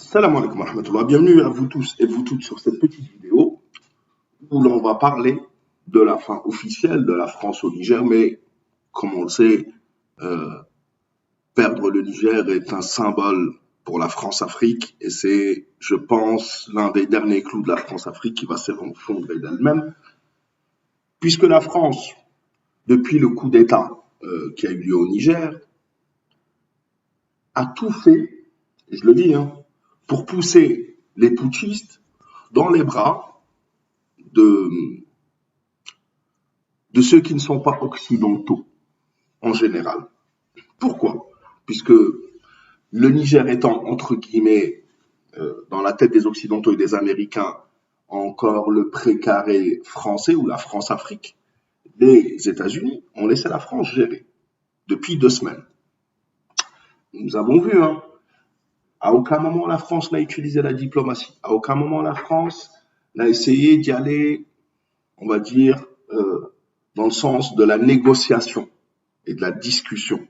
Salam alaikum wa rahmatullah. Bienvenue à vous tous et vous toutes sur cette petite vidéo où l'on va parler de la fin officielle de la France au Niger. Mais comme on le sait, euh, perdre le Niger est un symbole pour la France-Afrique et c'est, je pense, l'un des derniers clous de la France-Afrique qui va s'effondrer d'elle-même, puisque la France, depuis le coup d'État qui a eu lieu au Niger, a tout fait, et je le dis, pour pousser les putschistes dans les bras de, de ceux qui ne sont pas occidentaux en général. Pourquoi? Puisque le Niger étant, entre guillemets, dans la tête des Occidentaux et des Américains, encore le précaré français ou la France-Afrique, les États-Unis ont laissé la France gérer depuis 2 semaines. Nous avons vu, à aucun moment la France n'a utilisé la diplomatie. À aucun moment la France n'a essayé d'y aller, on va dire, dans le sens de la négociation et de la discussion.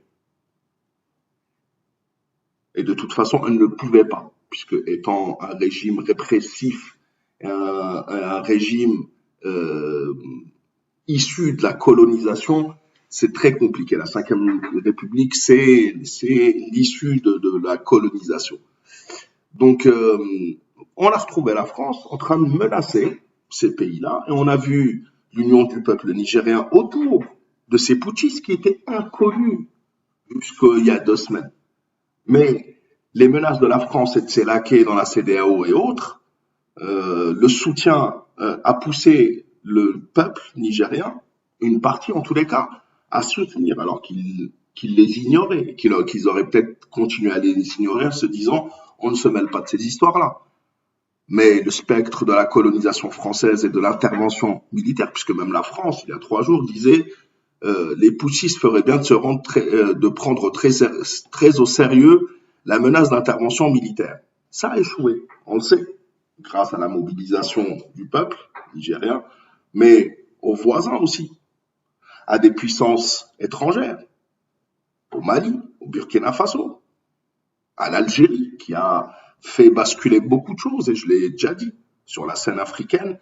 Et de toute façon, elle ne pouvait pas, puisque étant un régime répressif, un régime issu de la colonisation, c'est très compliqué. La Cinquième République, c'est l'issue de la colonisation. Donc, on a retrouvé la France en train de menacer ces pays-là, et on a vu l'union du peuple nigérien autour de ces putschistes qui étaient inconnus jusqu'il y a 2 semaines. Mais les menaces de la France et de ses laquais dans la CEDEAO et autres, le soutien a poussé le peuple nigérien, une partie en tous les cas, à soutenir, alors qu'ils les ignoraient, qu'ils auraient peut-être continué à les ignorer en se disant on ne se mêle pas de ces histoires-là. Mais le spectre de la colonisation française et de l'intervention militaire, puisque même la France, il y a 3 jours, disait les putschistes feraient bien de prendre très au sérieux la menace d'intervention militaire. Ça a échoué, on le sait, grâce à la mobilisation du peuple nigérien, mais aux voisins aussi, à des puissances étrangères, au Mali, au Burkina Faso, à l'Algérie, qui a fait basculer beaucoup de choses, et je l'ai déjà dit, sur la scène africaine.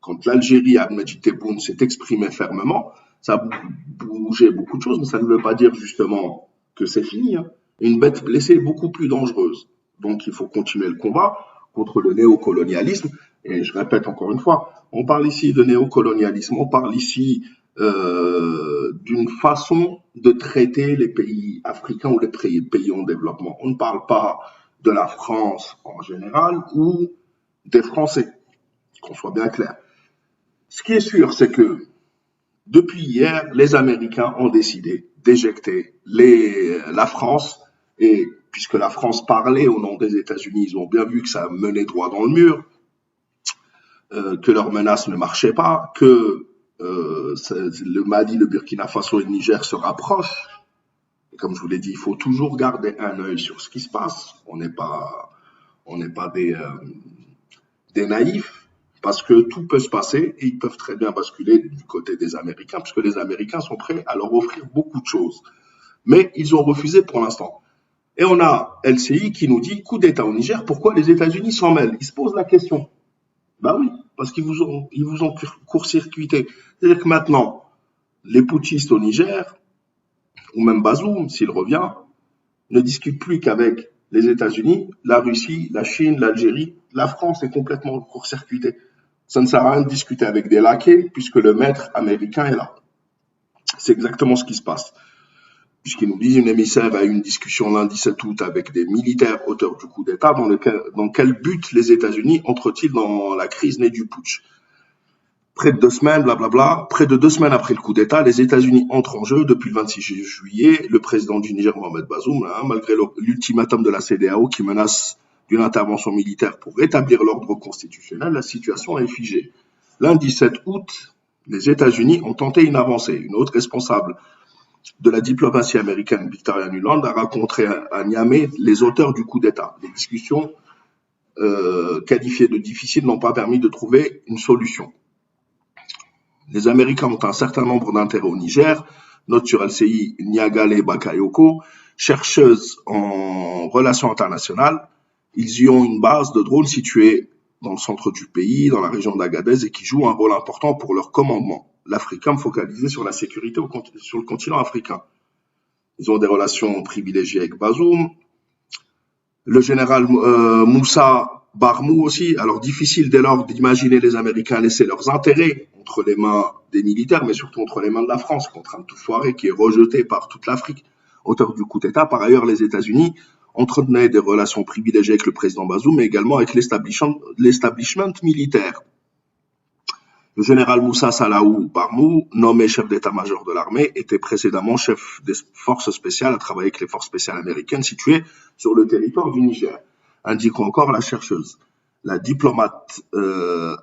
Quand l'Algérie, Ahmed Tebboune, s'est exprimé fermement, ça a bougé beaucoup de choses, mais ça ne veut pas dire justement que c'est fini. Une bête blessée est beaucoup plus dangereuse. Donc il faut continuer le combat contre le néocolonialisme. Et je répète encore une fois, on parle ici de néocolonialisme, on parle ici d'une façon de traiter les pays africains ou les pays en développement. On ne parle pas de la France en général ou des Français, qu'on soit bien clair. Ce qui est sûr, c'est que depuis hier, les Américains ont décidé d'éjecter la France, et puisque la France parlait au nom des États-Unis, ils ont bien vu que ça menait droit dans le mur, que leurs menaces ne marchaient pas, que le Mali, le Burkina Faso et le Niger se rapprochent. Et comme je vous l'ai dit, il faut toujours garder un œil sur ce qui se passe. On n'est pas des naïfs, parce que tout peut se passer et ils peuvent très bien basculer du côté des Américains, puisque les Américains sont prêts à leur offrir beaucoup de choses. Mais ils ont refusé pour l'instant. Et on a LCI qui nous dit coup d'État au Niger, pourquoi les États-Unis s'en mêlent? Ils se posent la question. Ben oui, parce qu'ils vous ont court-circuité. C'est-à-dire que maintenant, les putschistes au Niger, ou même Bazoum, s'il revient, ne discutent plus qu'avec les États-Unis, la Russie, la Chine, l'Algérie. La France est complètement court-circuitée. Ça ne sert à rien de discuter avec des laquais, puisque le maître américain est là. C'est exactement ce qui se passe. Puisqu'ils nous disent une émissaire a eu une discussion lundi 7 août avec des militaires auteurs du coup d'État, dans quel but les États-Unis entrent-ils dans la crise née du putsch? Près de 2 semaines, blablabla, près de 2 semaines après le coup d'État, les États-Unis entrent en jeu. Depuis le 26 juillet, le président du Niger, Mohamed Bazoum, malgré l'ultimatum de la CEDEAO qui menace d'une intervention militaire pour rétablir l'ordre constitutionnel, la situation est figée. Lundi 7 août, les États-Unis ont tenté une avancée. Une autre responsable de la diplomatie américaine, Victoria Nuland, a rencontré à Niamey les auteurs du coup d'État. Les discussions qualifiées de difficiles n'ont pas permis de trouver une solution. Les Américains ont un certain nombre d'intérêts au Niger, note sur LCI Niagale Bakayoko, chercheuse en relations internationales. Ils y ont une base de drones située dans le centre du pays, dans la région d'Agadez, et qui jouent un rôle important pour leur commandement. L'Africam focalisé sur la sécurité sur le continent africain. Ils ont des relations privilégiées avec Bazoum. Le général Moussa Barmou aussi. Alors difficile dès lors d'imaginer les Américains laisser leurs intérêts entre les mains des militaires, mais surtout entre les mains de la France, qui est en train de tout foirer, qui est rejetée par toute l'Afrique, auteur du coup d'État. Par ailleurs, les États-Unis entretenaient des relations privilégiées avec le président Bazoum, mais également avec l'establishment militaire. Le général Moussa Salaou Barmou, nommé chef d'état-major de l'armée, était précédemment chef des forces spéciales, à travailler avec les forces spéciales américaines situées sur le territoire du Niger. Indique encore la chercheuse. La diplomate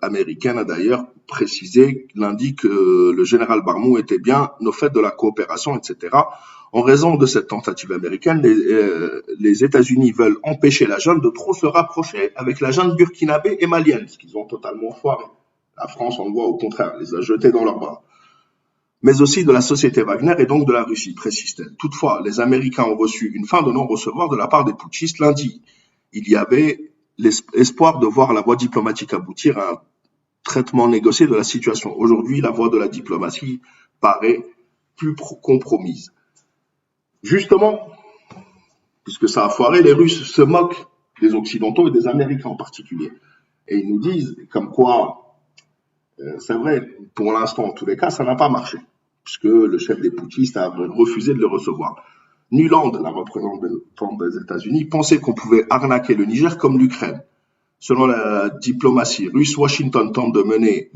américaine a d'ailleurs précisé lundi que le général Barmou était bien au fait de la coopération, etc. En raison de cette tentative américaine, les États-Unis veulent empêcher la junte de trop se rapprocher avec la junte burkinabé et malienne, ce qu'ils ont totalement foiré. La France, on le voit au contraire, les a jetés dans leurs bras. Mais aussi de la société Wagner et donc de la Russie, précise-t-elle. Toutefois, les Américains ont reçu une fin de non-recevoir de la part des putschistes lundi. Il y avait l'espoir de voir la voie diplomatique aboutir à un traitement négocié de la situation. Aujourd'hui, la voie de la diplomatie paraît plus compromise. Justement, puisque ça a foiré, les Russes se moquent des Occidentaux et des Américains en particulier. Et ils nous disent comme quoi, c'est vrai, pour l'instant, en tous les cas, ça n'a pas marché, puisque le chef des putschistes a refusé de le recevoir. Nuland, la représentante des États-Unis, pensait qu'on pouvait arnaquer le Niger comme l'Ukraine. Selon la diplomatie russe, Washington tente de mener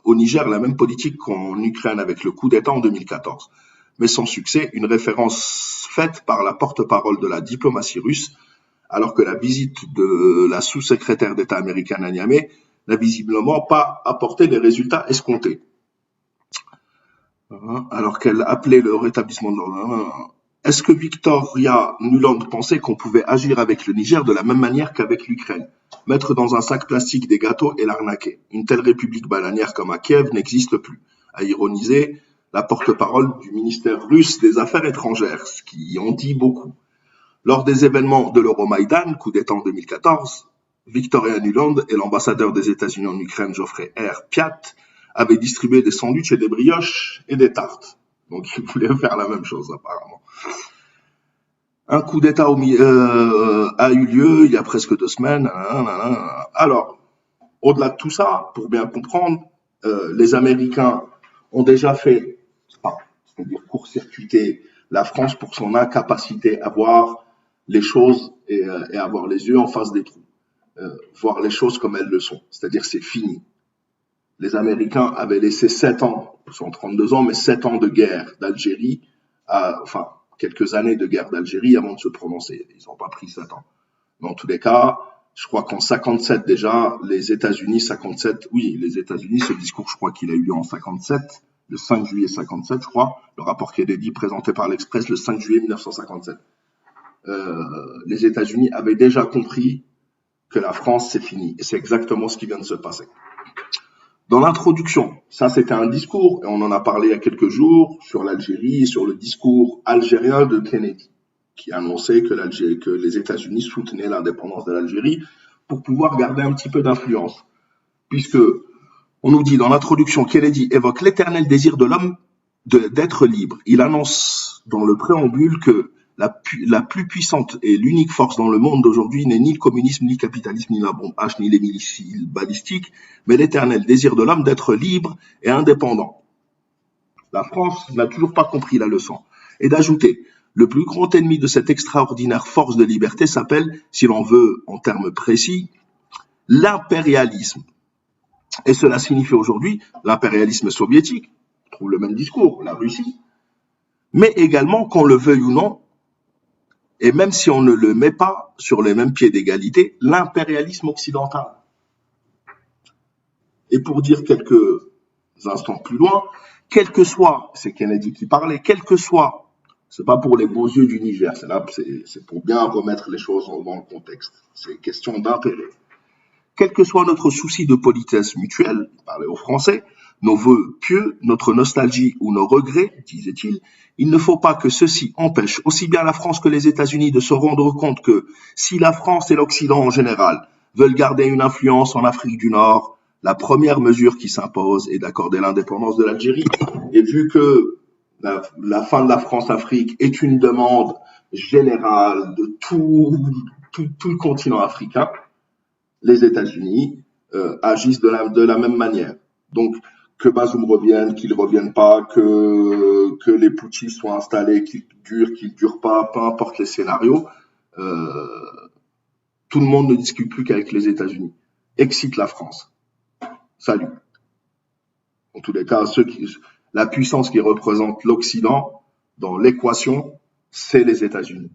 au Niger la même politique qu'en Ukraine avec le coup d'État en 2014. Mais sans succès, une référence faite par la porte-parole de la diplomatie russe, alors que la visite de la sous-secrétaire d'État américaine à Niamey n'a visiblement pas apporté les résultats escomptés. Alors qu'elle appelait le rétablissement de l'ordre. Est-ce que Victoria Nuland pensait qu'on pouvait agir avec le Niger de la même manière qu'avec l'Ukraine, mettre dans un sac plastique des gâteaux et l'arnaquer? Une telle république bananière comme à Kiev n'existe plus, a ironisé la porte-parole du ministère russe des Affaires étrangères, ce qui en dit beaucoup. Lors des événements de l'Euromaïdan, coup d'État en 2014, Victoria Nuland et l'ambassadeur des États-Unis en Ukraine, Geoffrey R. Piat, avaient distribué des sandwichs et des brioches et des tartes. Donc ils voulaient faire la même chose apparemment. Un coup d'État a eu lieu il y a presque 2 semaines. Alors, au-delà de tout ça, pour bien comprendre, les Américains ont déjà fait, c'est-à-dire court-circuiter la France pour son incapacité à voir les choses et avoir les yeux en face des trous. Voir les choses comme elles le sont. C'est-à-dire c'est fini. Les Américains avaient laissé 7 ans, ils sont 32 ans, mais 7 ans de guerre d'Algérie, enfin quelques années de guerre d'Algérie avant de se prononcer. Ils n'ont pas pris 7 ans. Mais en tous les cas, je crois qu'en 57 déjà, les États-Unis, 57, oui, les États-Unis, ce discours, je crois qu'il a eu lieu en 57, le 5 juillet 57, je crois, le rapport Kennedy présenté par l'Express le 5 juillet 1957. Les États-Unis avaient déjà compris que la France, c'est fini. Et c'est exactement ce qui vient de se passer. Dans l'introduction, ça c'était un discours, et on en a parlé il y a quelques jours, sur l'Algérie, sur le discours algérien de Kennedy, qui annonçait que les États-Unis soutenaient l'indépendance de l'Algérie pour pouvoir garder un petit peu d'influence. Puisque, on nous dit dans l'introduction, Kennedy évoque l'éternel désir de l'homme d'être libre. Il annonce dans le préambule que la plus puissante et l'unique force dans le monde d'aujourd'hui n'est ni le communisme, ni le capitalisme, ni la bombe H, ni les missiles balistiques, mais l'éternel désir de l'homme d'être libre et indépendant. La France n'a toujours pas compris la leçon. Et d'ajouter, le plus grand ennemi de cette extraordinaire force de liberté s'appelle, si l'on veut en termes précis, l'impérialisme. Et cela signifie aujourd'hui l'impérialisme soviétique, on trouve le même discours, la Russie, mais également, qu'on le veuille ou non, et même si on ne le met pas sur les mêmes pieds d'égalité, l'impérialisme occidental. Et pour dire quelques instants plus loin, quel que soit, c'est Kennedy qui parlait, quel que soit, c'est pas pour les beaux yeux du Niger, c'est pour bien remettre les choses dans le contexte, c'est question d'intérêt. Quel que soit notre souci de politesse mutuelle, parler aux Français, nos vœux pieux, notre nostalgie ou nos regrets, disait-il, il ne faut pas que ceci empêche aussi bien la France que les États-Unis de se rendre compte que si la France et l'Occident en général veulent garder une influence en Afrique du Nord, la première mesure qui s'impose est d'accorder l'indépendance de l'Algérie. Et vu que la fin de la France-Afrique est une demande générale de tout le continent africain, les États-Unis agissent de la même manière. Donc, que Bazoum revienne, qu'il ne revienne pas, que les putschistes soient installés, qu'ils durent pas, peu importe les scénarios, euh, tout le monde ne discute plus qu'avec les États-Unis. Excite la France. Salut. En tous les cas, la puissance qui représente l'Occident dans l'équation, c'est les États-Unis.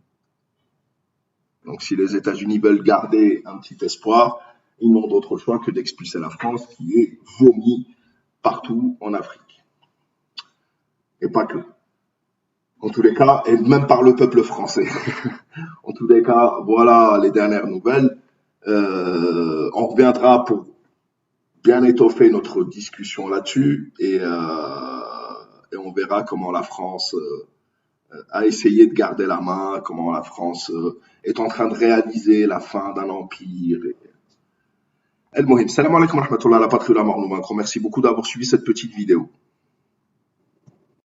Donc, si les États-Unis veulent garder un petit espoir, ils n'ont d'autre choix que d'expulser la France, qui est vomi partout en Afrique. Et pas que. En tous les cas, et même par le peuple français. En tous les cas, voilà les dernières nouvelles. On reviendra pour bien étoffer notre discussion là-dessus et on verra comment la France a essayé de garder la main, comment la France est en train de réaliser la fin d'un empire. El Mohim, salam alaikum wa rahmatullah, la patrie de la mort nous vaincrons. Merci beaucoup d'avoir suivi cette petite vidéo.